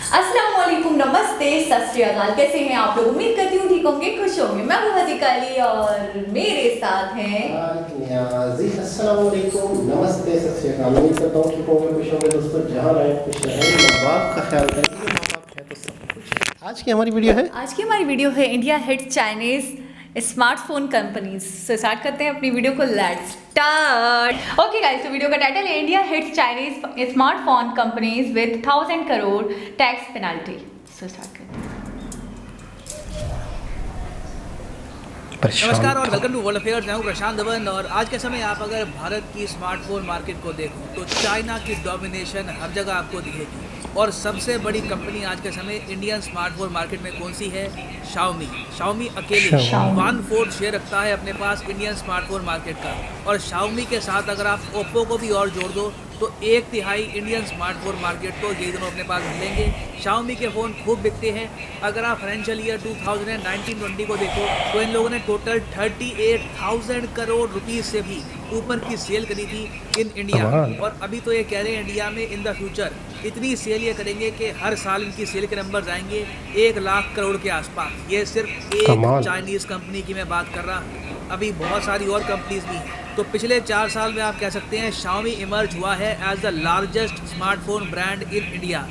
अस्सलाम वालेकुम, नमस्ते, सत श्री अकाल। कैसे हैं आप लोग? उम्मीद करती हूँ ठीक होंगे, खुश होंगे। मैं हूँ हदीका अली और मेरे साथ हैं जी। अस्सलाम वालेकुम, नमस्ते, सत श्री अकाल। उम्मीद करता हूँ ठीक होंगे, खुश होंगे दोस्तों। जहाँ रहे खुश रहें, माँ बाप का ख्याल करें, माँ बाप है तो सब कुछ। आज की हमारी वीडियो है India hit Chinese smartphone companies. So start करते हैं अपनी वीडियो को। Let's start. ओके गाइस, तो वीडियो का टाइटल है India hit Chinese smartphone companies with 1000 crore tax penalty. So start करते हैं। नमस्कार और वेलकम टू वर्ल्ड अफेयर्स। मैं हूं प्रशांत धवन और आज के समय आप अगर भारत की स्मार्टफोन मार्केट को देखो तो चाइना की डोमिनेशन हर जगह आपको दिखेगी। और सबसे बड़ी कंपनी आज के समय इंडियन स्मार्टफोन मार्केट में कौन सी है? शाओमी अकेले 1/4 शेयर रखता है अपने पास इंडियन स्मार्टफोन मार्केट का। और शाओमी के साथ अगर आप ओप्पो को भी और जोड़ दो तो 1/3 इंडियन स्मार्टफोन मार्केट तो ये दोनों अपने पास मिलेंगे। शाओमी के फ़ोन खूब बिकते हैं। अगर आप फाइनेंशियल ईयर 2019-20 को देखो तो इन लोगों ने टोटल 38,000 करोड़ रुपीस से भी ऊपर की सेल करी थी इन इंडिया। और अभी तो ये कह रहे हैं इंडिया में इन द फ्यूचर इतनी सेल ये करेंगे कि हर साल इनकी सेल के नंबर आएंगे 1 लाख करोड़ के आसपास। ये सिर्फ एक चाइनीज़ कंपनी की मैं बात कर रहा हूँ, अभी बहुत सारी और कंपनीज भी हैं। तो पिछले 4 साल में आप कह सकते हैं शाओमी इमर्ज हुआ है as the largest smartphone brand in India.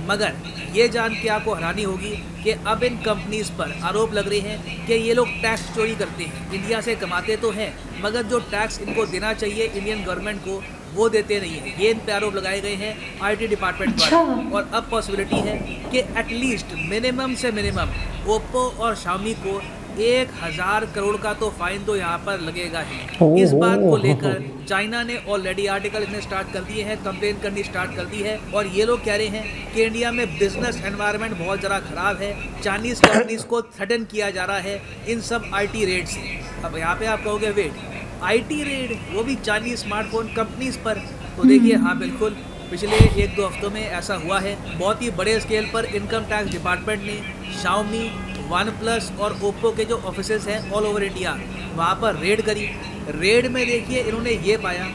मगर ये जान के आपको हैरानी होगी कि अब इन कंपनीज पर आरोप लग रहे हैं कि ये लोग टैक्स चोरी करते हैं। इंडिया से कमाते तो हैं मगर जो टैक्स इनको देना चाहिए इंडियन गवर्नमेंट को वो देते नहीं है। ये इन पे आरोप लगाए गए हैं आईटी डिपार्टमेंट द्वारा। और अब पॉसिबिलिटी है कि एटलीस्ट मिनिमम से मिनिमम ओप्पो और शाओमी को 1,000 करोड़ का तो फाइन तो यहाँ पर लगेगा ही। इस बात को लेकर चाइना ने ऑलरेडी आर्टिकल इसने स्टार्ट कर दिए हैं, कंप्लेन करनी स्टार्ट कर दी है। और ये लोग कह रहे हैं कि इंडिया में बिजनेस एनवायरनमेंट बहुत ज़्यादा ख़राब है। चाइनीज़ कंपनीज को थ्रेटन किया जा रहा है इन सब आईटी रेड से। अब यहाँ पे आप कहोगे वेट, आईटी रेड वो भी चाइनीज़ स्मार्टफोन कंपनीज पर? तो देखिए, हाँ बिल्कुल, पिछले 1-2 हफ्तों में ऐसा हुआ है। बहुत ही बड़े स्केल पर इनकम टैक्स डिपार्टमेंट ने शाओमी, वन प्लस और ओप्पो के जो ऑफिसेज हैं ऑल ओवर इंडिया वहाँ पर रेड करी। रेड में देखिए इन्होंने ये पाया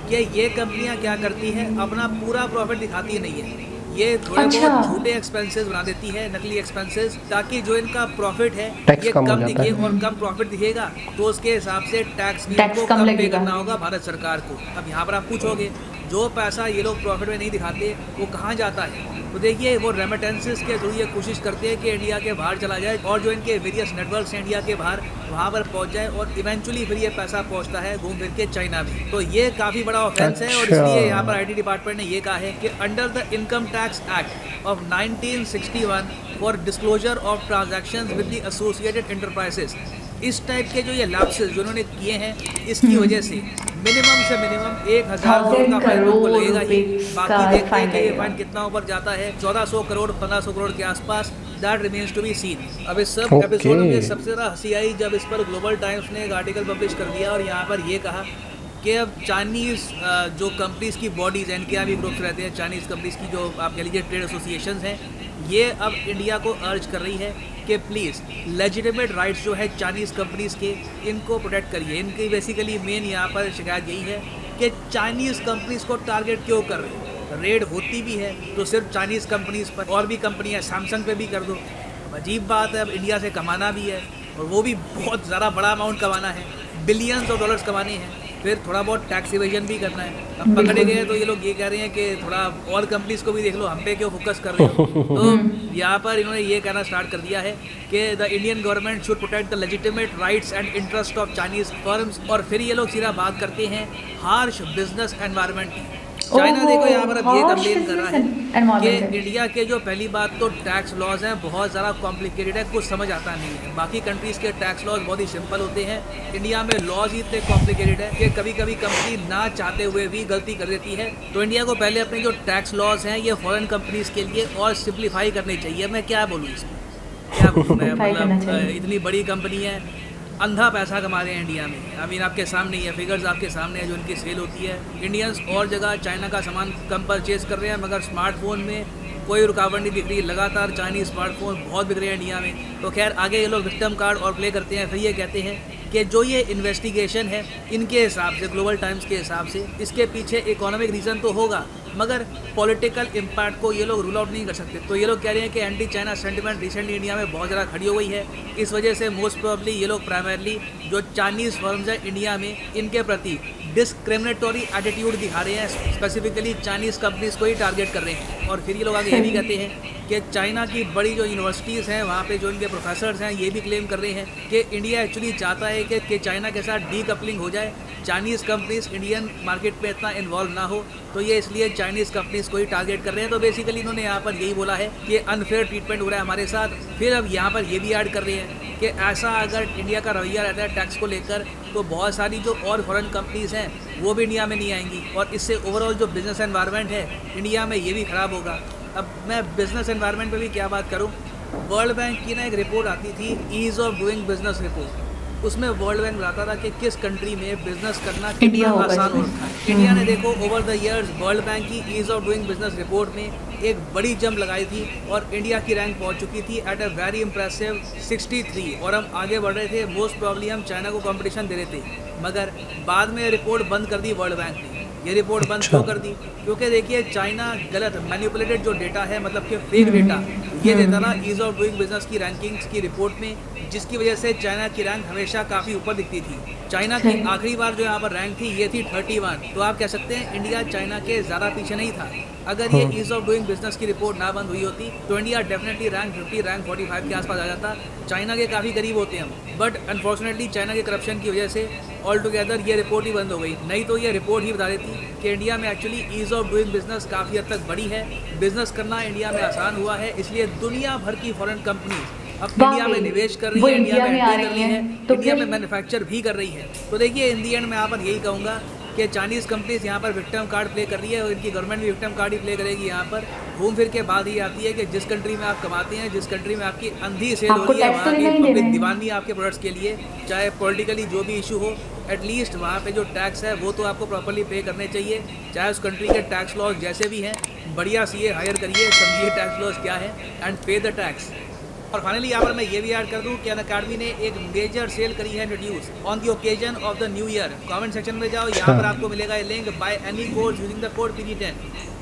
कि ये कंपनियाँ क्या करती हैं, अपना पूरा प्रॉफिट दिखाती नहीं है। ये थोड़े बहुत झूठे एक्सपेंसेस बना देती है, नकली एक्सपेंसेस, ताकि जो इनका प्रॉफिट है ये कम दिखे। और कम प्रॉफिट दिखेगा तो उसके हिसाब से टैक्स भी इनको कम पे करना होगा भारत सरकार को। अब यहाँ पर आप पूछोगे जो पैसा ये लोग प्रॉफिट में नहीं दिखाते वो कहाँ जाता है? तो देखिए, वो रेमिटेंसेस के थ्रू ये कोशिश करते हैं कि इंडिया के बाहर चला जाए और जो इनके वेरियस नेटवर्क्स हैं इंडिया के बाहर वहाँ पर पहुँच जाए। और इवेंचुअली फिर ये पैसा पहुँचता है घूम फिर के चाइना में। तो ये काफ़ी बड़ा ऑफेंस है। और इसलिए यहाँ पर आईटी डिपार्टमेंट ने ये कहा है कि under the income tax act of 1961 for disclosure of transactions with the associated enterprises, इस टाइप के जो ये लैप्सेस जो उन्होंने किए हैं इसकी वजह से मिनिमम से मिनिमम 1,000 करोड़ का फाइन उनको लगेगा ही। बाकी देखते हैं कि ये फाइन कितना ऊपर जाता है, 1400 करोड़ 1500 करोड़ के आसपास। That remains to be seen. अब इस सब एपिसोड में सबसे ज़्यादा हंसी आई जब इस पर ग्लोबल टाइम्स ने एक आर्टिकल पब्लिश कर दिया और यहाँ पर ये कहा कि अब चाइनीज़ जो कंपनीज़ की बॉडीज़ हैं, इनके यहाँ भी ग्रुप्स रहते हैं, चाइनीज़ कंपनीज़ की जो आप कह लीजिए ट्रेड एसोसिएशंस हैं, ये अब इंडिया को अर्ज कर रही है कि प्लीज़ लेजिटिमेट राइट्स जो है चाइनीज़ कंपनीज़ के, इनको प्रोटेक्ट करिए। इनकी बेसिकली मेन यहाँ पर शिकायत यही है कि चाइनीज़ कंपनीज़ को टारगेट क्यों कर रहे हैं। रेड होती भी है तो सिर्फ चाइनीज़ कंपनीज़ पर, और भी कंपनियाँ सैमसंग पे भी कर दो। अजीब बात है, अब इंडिया से कमाना भी है और वो भी बहुत ज़्यादा बड़ा अमाउंट कमाना है, बिलियंस ऑफ डॉलर्स कमाने हैं, फिर थोड़ा बहुत टैक्स इवेजन भी करना है। अब पकड़े गए तो ये लोग ये कह रहे हैं कि थोड़ा और कंपनीज को भी देख लो, हम पे क्यों फोकस कर रहे हो। तो यहाँ पर इन्होंने ये कहना स्टार्ट कर दिया है कि the Indian government should protect the legitimate rights and interest of Chinese firms. और फिर ये लोग सीधा बात करते हैं हार्श बिजनेस एनवायरनमेंट की। चाइना देखो यहाँ पर अब ये कंप्लेन कर रहा है कि इंडिया के जो पहली बात तो टैक्स लॉज हैं बहुत ज़्यादा कॉम्प्लिकेटेड है, कुछ समझ आता नहीं है। बाकी कंट्रीज़ के टैक्स लॉज बहुत ही सिंपल होते हैं, इंडिया में लॉज ही इतने कॉम्प्लिकेटेड है कि कभी कभी कंपनी ना चाहते हुए भी गलती कर देती है। तो इंडिया को पहले अपने जो टैक्स लॉज हैं ये फॉरेन कंपनीज़ के लिए और सिंप्लीफाई करने चाहिए। मैं क्या बोलूँ इसमें, क्या बोलूँ मैं, मतलब इतनी बड़ी कंपनी है, अंधा पैसा कमा रहे हैं इंडिया में। आई मीन आपके सामने ही है, फिगर्स आपके सामने है जो इनकी सेल होती है। इंडियंस और जगह चाइना का सामान कम परचेज कर रहे हैं मगर स्मार्टफोन में कोई रुकावट नहीं दिख रही। लगातार चाइनीज़ स्मार्टफोन बहुत बिक रहे हैं इंडिया में। तो खैर आगे ये लोग विक्टिम कार्ड और प्ले करते हैं। फिर ये कहते हैं कि जो ये इन्वेस्टिगेशन है इनके हिसाब से, ग्लोबल टाइम्स के हिसाब से, इसके पीछे इकोनॉमिक रीज़न तो होगा मगर पॉलिटिकल इम्पैक्ट को ये लोग रूल आउट नहीं कर सकते। तो ये लोग कह रहे हैं कि anti China sentiment recently India में बहुत ज़्यादा खड़ी हो गई है। इस वजह से मोस्ट प्रोबेबली ये लोग प्राइमरली जो चाइनीज़ फर्म्स हैं इंडिया में, इनके प्रति डिस्क्रिमिनेटरी एटीट्यूड दिखा रहे हैं, स्पेसिफिकली चाइनीज़ कंपनीज़ को ही टारगेट कर रहे हैं। और फिर ये लोग आगे ये भी कहते हैं कि चाइना की बड़ी जो यूनिवर्सिटीज़ हैं वहाँ पे जो इनके प्रोफेसर्स हैं ये भी क्लेम कर रहे हैं कि इंडिया एक्चुअली चाहता है कि चाइना के साथ डीकपलिंग हो जाए, चाइनीज़ कंपनीज इंडियन मार्केट में इतना इन्वॉल्व ना हो, तो ये इसलिए चाइनीज़ कंपनीज़ को ही टारगेट कर रहे हैं। तो बेसिकली इन्होंने यहाँ पर यही बोला है कि अनफेयर ट्रीटमेंट हो रहा है हमारे साथ। फिर अब यहाँ पर ये भी ऐड कर रहे हैं कि ऐसा अगर इंडिया का रवैया रहता है टैक्स को लेकर तो बहुत सारी जो और फॉरेन कंपनीज़ हैं वो भी इंडिया में नहीं आएंगी और इससे ओवरऑल जो बिज़नेस एनवायरनमेंट है इंडिया में ये भी ख़राब होगा। अब मैं बिज़नेस एनवायरनमेंट पे भी क्या बात करूं, वर्ल्ड बैंक की ना एक रिपोर्ट आती थी, ease of doing business report. उसमें वर्ल्ड बैंक बताता था कि किस कंट्री में बिजनेस करना कितना आसान हो रखा है। इंडिया ने देखो over the years World Bank की ease of doing business report में एक बड़ी जंप लगाई थी और इंडिया की रैंक पहुंच चुकी थी एट अ वेरी इंप्रेसिव 63 और हम आगे बढ़ रहे थे। मोस्ट प्रॉब्ली हम चाइना को कंपटीशन दे रहे थे, मगर बाद में रिपोर्ट बंद कर दी वर्ल्ड बैंक ने। ये रिपोर्ट बंद क्यों कर दी? क्योंकि देखिए चाइना गलत मैनिपुलेटेड जो डेटा है, मतलब कि फेक डेटा ये देता था ईज़ ऑफ डूइंग बिजनेस की रैंकिंग्स की रिपोर्ट में, जिसकी वजह से चाइना की रैंक हमेशा काफ़ी ऊपर दिखती थी। चाइना की आखिरी बार जो यहाँ पर रैंक थी ये थी 31। तो आप कह सकते हैं इंडिया चाइना के ज़्यादा पीछे नहीं था। अगर ये ईज़ ऑफ डूइंग बिजनेस की रिपोर्ट ना बंद हुई होती तो इंडिया डेफिनेटली रैंक 50 रैंक 45 के आसपास आ जाता। चाइना के काफ़ी करीब होते हैं हम, बट अनफॉर्चुनेटली चाइना के करप्शन की वजह से ऑल टुगेदर ये रिपोर्ट ही बंद हो गई। नहीं तो ये रिपोर्ट ही बता देती कि इंडिया में actually ease of doing business काफ़ी हद तक बड़ी है, बिजनेस करना इंडिया में आसान हुआ है, इसलिए दुनिया भर की फॉरेन कंपनीज अब इंडिया में निवेश कर रही है, इंडिया में एंट्री कर रही है, इंडिया में मैन्युफैक्चर भी कर रही है। तो देखिए इन दी एंड मैं यहाँ पर यही कहूँगा कि चाइनीज़ कंपनीज यहाँ पर विक्टिम कार्ड प्ले कर रही है और इनकी गवर्नमेंट भी विक्टिम कार्ड ही प्ले करेगी। यहाँ पर घूम फिर के बात ही आती है कि जिस कंट्री में आप कमाते हैं, जिस कंट्री में आपकी अंधी सेल हो रही है, वहाँ की पब्लिक दीवानी आपके प्रोडक्ट्स के लिए, चाहे पॉलिटिकली जो भी इशू हो, एटलीस्ट वहाँ पे जो टैक्स है वो तो आपको प्रॉपर्ली पे करने चाहिए। चाहे उस कंट्री के टैक्स लॉज जैसे भी हैं, बढ़िया सीए हायर करिए, समझिए टैक्स लॉज क्या है एंड पे द टैक्स। और फाइनली यहाँ पर मैं ये भी ऐड कर दूँ कि अनअकैडमी ने एक मेजर सेल करी है introduce on the occasion of the new year. Comment section में जाओ, यहाँ पर आपको मिलेगा ये link, by any course using the code PD10।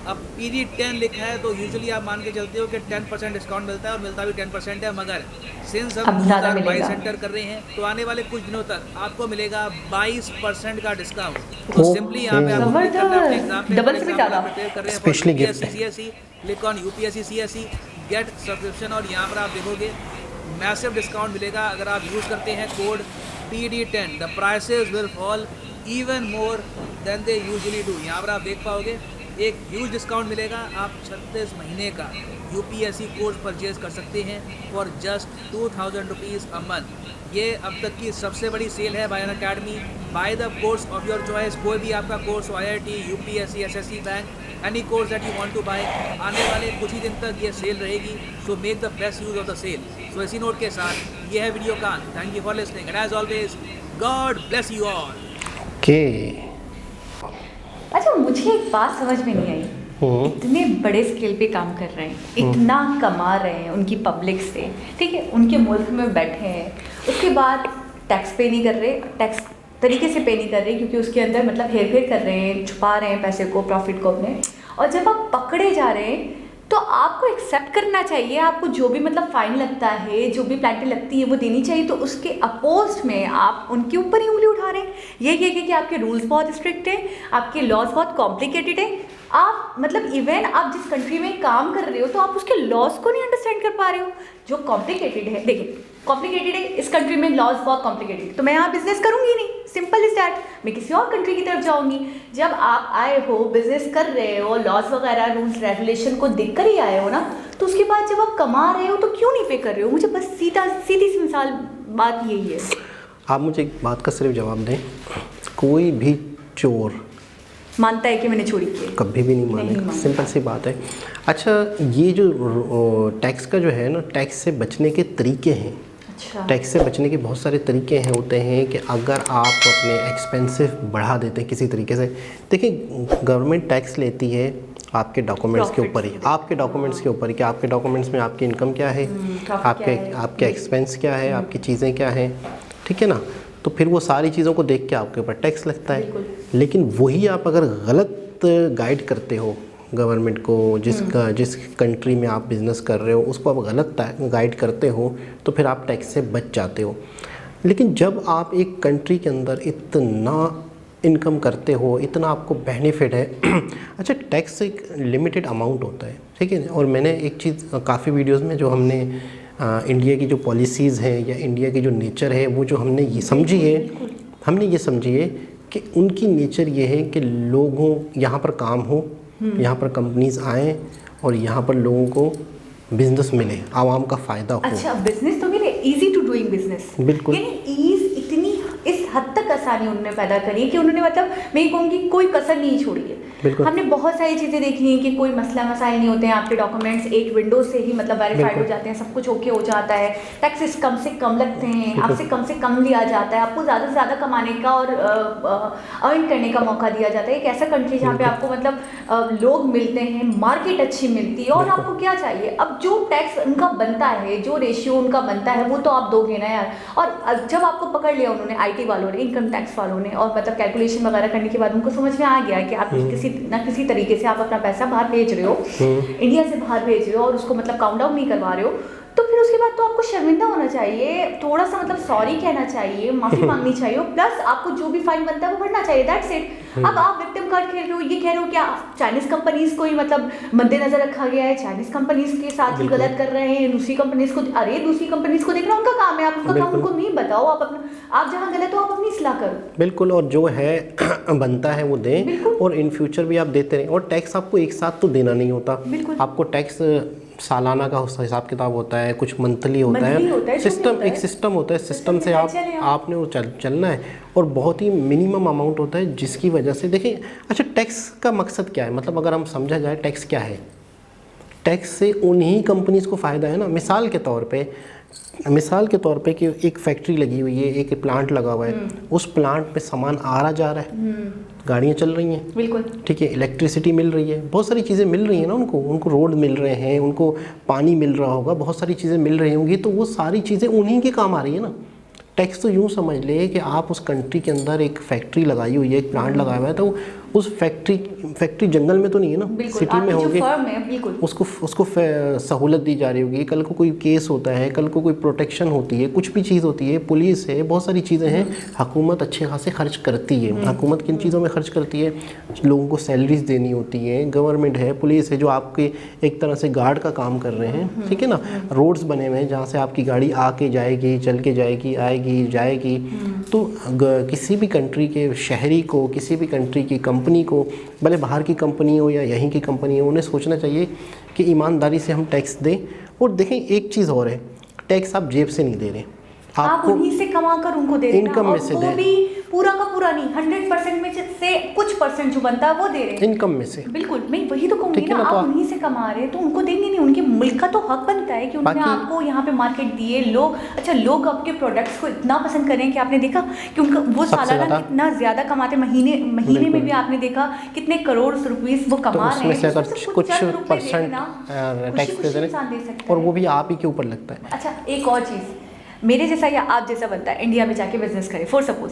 अब PD10 लिखा है तो यूजुअली आप मान के चलते हो कि 10% डिस्काउंट मिलता है और मिलता भी 10% है, मगर सिंस हम बाई सेंटर कर रहे हैं तो आने वाले कुछ दिनों तक आपको मिलेगा 22% का डिस्काउंट। तो सिंपली यहाँ पे आपको क्लिक करना है अपने एग्जाम पे, प्रिपेयर कर रहे हैं for UPSC CSE, click on UPSC CSE get subscription और यहाँ पर आप देखोगे मैसिव डिस्काउंट मिलेगा अगर आप यूज़ करते हैं code PD10। The prices will fall even more than they usually do. यहाँ पर आप देख पाओगे एक ह्यूज डिस्काउंट मिलेगा। आप 36 महीने का UPSC कोर्स परचेज कर सकते हैं for just 2000 rupees a month. ये अब तक की सबसे बड़ी सेल है by Unacademy. Buy the course of your choice, कोई भी आपका कोर्स हो, IIT, UPSC, SSC bank, any course that you want to buy. आने वाले कुछ ही दिन तक ये सेल रहेगी, so make the best use of the sale. So इसी नोट के साथ ये है वीडियो का। Thank you for listening and as always God bless you all. Okay, अच्छा मुझे एक बात समझ में नहीं आई, इतने बड़े स्केल पे काम कर रहे हैं, इतना कमा रहे हैं उनकी पब्लिक से, ठीक है, उनके मुल्क में बैठे हैं, उसके बाद टैक्स पे नहीं कर रहे, टैक्स तरीके से पे नहीं कर रहे क्योंकि उसके अंदर मतलब हेर फेर कर रहे हैं, छुपा रहे हैं पैसे को, प्रॉफिट को अपने। और जब आप पकड़े जा रहे हैं तो आपको एक्सेप्ट करना चाहिए, आपको जो भी मतलब फाइन लगता है, जो भी पेनल्टी लगती है वो देनी चाहिए। तो उसके अपोस्ट में आप उनके ऊपर ही उंगली उठा रहे हैं। ये कह के कि आपके रूल्स बहुत स्ट्रिक्ट हैं, आपके लॉज बहुत कॉम्प्लिकेटेड है। आप मतलब इवन आप जिस कंट्री में काम कर रहे हो तो आप उसके लॉज को नहीं अंडरस्टैंड कर पा रहे हो जो कॉम्प्लिकेटेड है। देखिए कॉम्प्लिकेटेड है, इस कंट्री में लॉज बहुत कॉम्प्लिकेटेड है तो मैं यहाँ बिजनेस करूँगी नहीं, सिंपल इज दैट, मैं किसी और कंट्री की तरफ जाऊँगी। जब आप आए हो, बिजनेस कर रहे हो, लॉज वगैरह रूल्स रेगुलेशन को देख कर ही आए हो ना, तो उसके बाद जब आप कमा रहे हो तो क्यों नहीं पे कर रहे हो? मुझे बस सीधी सी मिसाल बात यही है। आप मुझे एक बात का सिर्फ जवाब दें, कोई भी चोर मानता है कि मैंने चोरी की? कभी भी नहीं मानेगा, सिंपल सी बात है। अच्छा, ये जो टैक्स का जो है ना, टैक्स से बचने के तरीके हैं। अच्छा। टैक्स से बचने के बहुत सारे तरीके हैं होते हैं कि अगर आप अपने एक्सपेंसिव बढ़ा देते हैं किसी तरीके से। देखिए गवर्नमेंट टैक्स लेती है आपके डॉक्यूमेंट्स के ऊपर ही, आपके डॉक्यूमेंट्स के ऊपर ही कि आपके डॉक्यूमेंट्स में आपकी इनकम क्या है, आपके एक्सपेंस क्या है, आपकी चीज़ें क्या हैं, ठीक है ना। तो फिर वो सारी चीज़ों को देख के आपके ऊपर टैक्स लगता है। लेकिन वही आप अगर गलत गाइड करते हो, गवर्नमेंट को, जिस कंट्री में आप बिज़नेस कर रहे हो उसको आप गलत गाइड करते हो तो फिर आप टैक्स से बच जाते हो। लेकिन जब आप एक कंट्री के अंदर इतना इनकम करते हो, इतना आपको बेनिफिट है अच्छा, टैक्स एक लिमिटेड अमाउंट होता है, ठीक है। और मैंने एक चीज़ काफ़ी वीडियोस में जो हमने इंडिया की जो पॉलिसीज़ हैं या इंडिया की जो नेचर है वो जो हमने ये समझी है कि उनकी नेचर ये है कि लोगों यहाँ पर काम हो, यहाँ पर कंपनीज आएँ और यहाँ पर लोगों को बिजनेस मिले, आवाम का फ़ायदा हो। अच्छा, बिजनेस तो मिले, इजी टू डूइंग बिजनेस, बिल्कुल। यानी ईज इतनी इस हद तक आसानी उन्होंने पैदा करी है कि उन्होंने मतलब मैं कहूँगी कोई कसर नहीं छोड़ी है। हमने बहुत सारी चीज़ें देखी हैं कि कोई मसला मसाइल नहीं होते हैं, आपके डॉक्यूमेंट्स एक विंडो से ही मतलब वेरीफाइड हो जाते हैं, सब कुछ ओके हो जाता है, टैक्सेस कम से कम लगते हैं, आपसे कम से कम लिया जाता है, आपको ज़्यादा से ज़्यादा कमाने का और अर्न करने का मौका दिया जाता है। एक ऐसा कंट्री जहाँ पे आपको मतलब लोग मिलते हैं, मार्केट अच्छी मिलती है और आपको क्या चाहिए। अब जो टैक्स उनका बनता है, जो रेशियो उनका बनता है वो तो आप दोगे ना यार। और जब आपको पकड़ लिया उन्होंने, IT वालों ने, इनकम टैक्स वालों ने, और मतलब कैलकुलेशन वगैरह करने के बाद उनको समझ में आ गया कि आप किसी तरीके से आप अपना पैसा बाहर भेज रहे हो, इंडिया से बाहर भेज रहे हो और उसको मतलब काउंट डाउन नहीं करवा रहे हो, तो फिर उसके बाद तो आपको शर्मिंदा होना चाहिए, थोड़ा सा मतलब सॉरी कहना चाहिए, माफ़ी मांगनी चाहिए, प्लस आपको जो भी फाइन बनता है वो भरना चाहिए, दैट्स इट। अब आप विक्टिम कार्ड खेल रहे हो, ये कह रहे हो क्या चाइनीज़ कंपनीज़ को ही मतलब मद्देनजर रखा गया है, चाइनीज़ कंपनीज़ के साथ ही गलत कर रहे हैं, दूसरी कंपनीज़ को, अरे दूसरी कंपनीज़ को देखना उनका काम है, आप उनका काम उनको नहीं बताओ, आप जहाँ गलत हो आप अपनी इस्लाह करो। बिल्कुल, और जो है बनता है वो दें और इन फ्यूचर भी आप देते रहें। और टैक्स आपको एक साथ तो देना नहीं होता, आपको टैक्स सालाना का हिसाब किताब होता है, कुछ मंथली होता है, सिस्टम होता है, सिस्टम से आपने वो चलना है और बहुत ही मिनिमम अमाउंट होता है, जिसकी वजह से देखिए। अच्छा, टैक्स का मकसद क्या है, मतलब अगर हम समझा जाए टैक्स क्या है, टैक्स से उन्हीं कंपनीज को फ़ायदा है ना। मिसाल के तौर पे कि एक फैक्ट्री लगी हुई है, एक प्लांट लगा हुआ है, उस प्लांट पे सामान आ रहा जा रहा है, गाड़ियाँ चल रही हैं, बिल्कुल ठीक है, इलेक्ट्रिसिटी मिल रही है, बहुत सारी चीज़ें मिल रही हैं ना उनको रोड मिल रहे हैं, उनको पानी मिल रहा होगा, बहुत सारी चीज़ें मिल रही होंगी, तो वो सारी चीज़ें उन्हीं के काम आ रही है ना। टैक्स तो यूँ समझ ले कि आप उस कंट्री के अंदर एक फैक्ट्री लगाई हुई है, एक प्लांट लगाया हुआ है, तो उस फैक्ट्री जंगल में तो नहीं है ना, सिटी में होगी, उसको सहूलत दी जा रही होगी। कल को कोई केस होता है, कल को कोई प्रोटेक्शन होती है, कुछ भी चीज़ होती है, पुलिस है, बहुत सारी चीज़ें हैं, हुकूमत अच्छे खासे खर्च करती है। हुकूमत किन चीज़ों में खर्च करती है, लोगों को सैलरीज देनी होती है, गवर्नमेंट है, पुलिस है, जो आपके एक तरह से गार्ड का काम कर रहे हैं, ठीक है ना। रोड्स बने हुए हैं जहाँ से आपकी गाड़ी आके जाएगी, चल के जाएगी, आएगी जाएगी। तो किसी भी कंट्री के शहरी को, किसी भी कंट्री की कंपनी को, भले बाहर की कंपनी हो या यहीं की कंपनी हो, उन्हें सोचना चाहिए कि ईमानदारी से हम टैक्स दें। और देखें एक चीज़ और है, टैक्स आप जेब से नहीं दे रहे, आप उन्हीं से कमा कर उनको दे रहे हैं, इनकम में से दे, भी पूरा का पूरा नहीं, 100% में से कुछ परसेंट जो बनता है वो दे रहे हैं, इनकम में से। बिल्कुल, मैं वही तो कहूँगी ना, आप उन्हीं से कमा रहे हैं तो उनको देंगे नहीं, उनके मुल्क का तो हक बनता है कि उन्होंने आपको यहाँ पे मार्केट दिए। लोग आपके प्रोडक्ट्स को इतना पसंद करें कि आपने देखा कि उनका वो सालाना कितना ज़्यादा कमाते, महीने में भी आपने देखा कितने करोड़ रुपीस वो कमा रहे हैं, उसमें से कुछ परसेंट टैक्स दे दें और वो भी आप ही के ऊपर लगता है। अच्छा, एक और चीज़, मेरे जैसा या आप जैसा बनता है, इंडिया में जाके बिजनेस करे फॉर सपोज,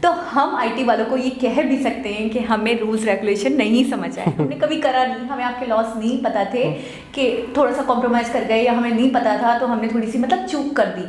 तो हम IT वालों को ये कह भी सकते हैं कि हमें रूल्स रेगुलेशन नहीं समझ आए, हमने कभी करा नहीं, हमें आपके लॉस नहीं पता थे, कि थोड़ा सा कॉम्प्रोमाइज़ कर गए या हमें नहीं पता था तो हमने थोड़ी सी मतलब चूक कर दी,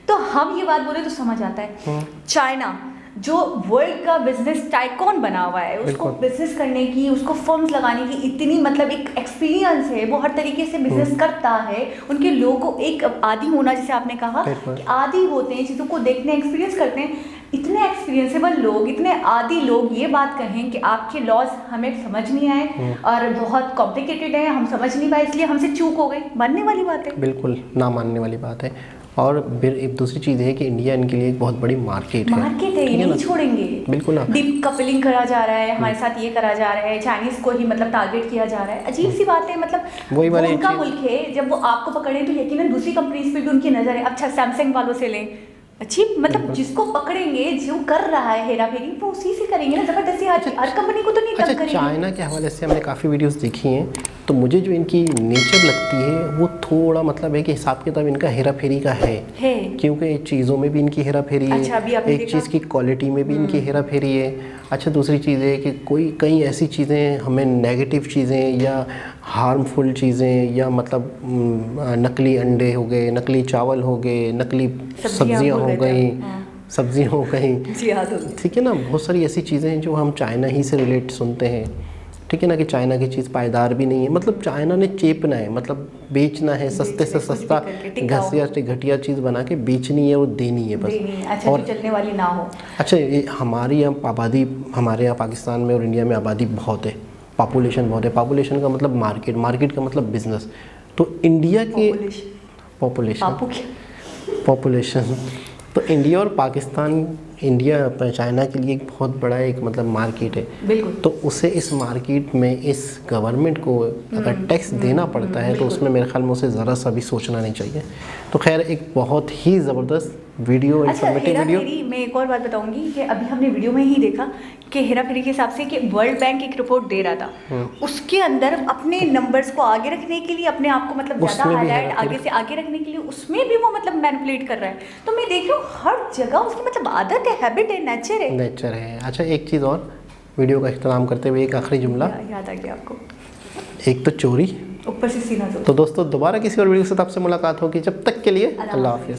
तो हम ये बात बोले तो समझ आता है। चाइना जो वर्ल्ड का बिजनेस टाइकॉन बना हुआ है, उसको बिजनेस करने की, उसको फर्म्स लगाने की इतनी मतलब एक एक्सपीरियंस है, वो हर तरीके से बिजनेस करता है, उनके लोगों को एक आदी होना, जैसे आपने कहा कि आदी होते हैं चीज़ों को देखने, एक्सपीरियंस करते हैं, इतने एक्सपीरियंसेबल लोग, इतने आदी लोग ये बात कहें कि आपके लॉज हमें समझ नहीं आए और बहुत कॉम्प्लिकेटेड है, हम समझ नहीं पाए, इसलिए हमसे चूक हो गई, मानने वाली बात है, बिल्कुल ना मानने वाली बात है। और फिर एक दूसरी चीज़ है कि इंडिया इनके लिए एक बहुत बड़ी मार्केट है, ये नहीं छोड़ेंगे, बिल्कुल ना। डीप कपलिंग करा जा रहा है, हमारे साथ ये करा जा रहा है, चाइनीज़ को ही मतलब टारगेट किया जा रहा है, अजीब सी बात है। मतलब वो उनका मुल्क है, जब वो आपको पकड़े तो यकीनन दूसरी कंपनीज पे भी उनकी नज़र है। अच्छा, सैमसंग वालों से लें, अच्छी मतलब जिसको पकड़ेंगे जो कर रहा है हेरा फेरी वो उसी से करेंगे ना, जबरदस्ती हर कंपनी को तो नहीं तंग अच्छा, करेंगे। चाइना के हवाले से हमने काफ़ी वीडियोस देखी हैं, तो मुझे जो इनकी नेचर लगती है वो थोड़ा मतलब है कि हिसाब किताब इनका हेरा फेरी का है। क्योंकि चीज़ों में भी इनकी हेरा फेरी है। अच्छा, अभी आपने एक चीज़ की क्वालिटी में भी इनकी हेरा फेरी है। अच्छा, दूसरी चीज़ है कि कई ऐसी चीज़ें हमें नेगेटिव चीज़ें या हार्मफुल चीज़ें या मतलब नकली अंडे हो गए, नकली चावल हो गए, नकली सब्जियां हो गई, सब्जियां हो गई, ठीक है ना। बहुत सारी ऐसी चीज़ें हैं जो हम चाइना ही से रिलेट सुनते हैं, ठीक है ना, कि चाइना की चीज़ पायदार भी नहीं है। मतलब चाइना ने चेपना है, मतलब बेचना है, सस्ते से सस्ता घटिया से घटिया चीज़ बना के बेचनी है और देनी है बस। अच्छा, और चलने वाली ना हो। अच्छा, ये हमारी यहाँ आबादी, हमारे यहाँ पाकिस्तान में और इंडिया में आबादी बहुत है, पॉपुलेशन बहुत है। पॉपुलेशन का मतलब मार्केट का मतलब बिजनेस। तो इंडिया के पॉपुलेशन तो इंडिया और पाकिस्तान, इंडिया चाइना के लिए एक बहुत बड़ा एक मतलब मार्केट है। बिल्कुल। तो उसे इस मार्केट में इस गवर्नमेंट को अगर टैक्स देना पड़ता है तो उसमें मेरे ख्याल में उसे ज़रा सा भी सोचना नहीं चाहिए। तो खैर, एक बहुत ही ज़बरदस्त वीडियो, इन्फॉर्मेटिव वीडियो। मैं एक और बात बताऊंगी कि अभी हमने वीडियो में ही देखा कि हेरा फेरी के हिसाब से कि वर्ल्ड बैंक एक रिपोर्ट दे रहा था, उसके अंदर अपने नंबर्स को आगे रखने के लिए, अपने आप को मतलब ज़्यादा हाईलाइट आगे से आगे रखने के लिए, उसमें भी वो मतलब मैनिपुलेट कर रहा है। तो मैं देख रही हूँ हर जगह उसकी मतलब आदत है, हैबिट है, नेचर है। अच्छा, एक चीज़ और, वीडियो का इख्तिताम करते हुए एक आखिरी जुमला याद आ गया आपको, एक तो चोरी, ऊपर से सीना। तो दोस्तों, दोबारा किसी और वीडियो के साथ आपसे मुलाकात होगी। जब तक के लिए अल्लाह हाफिज़।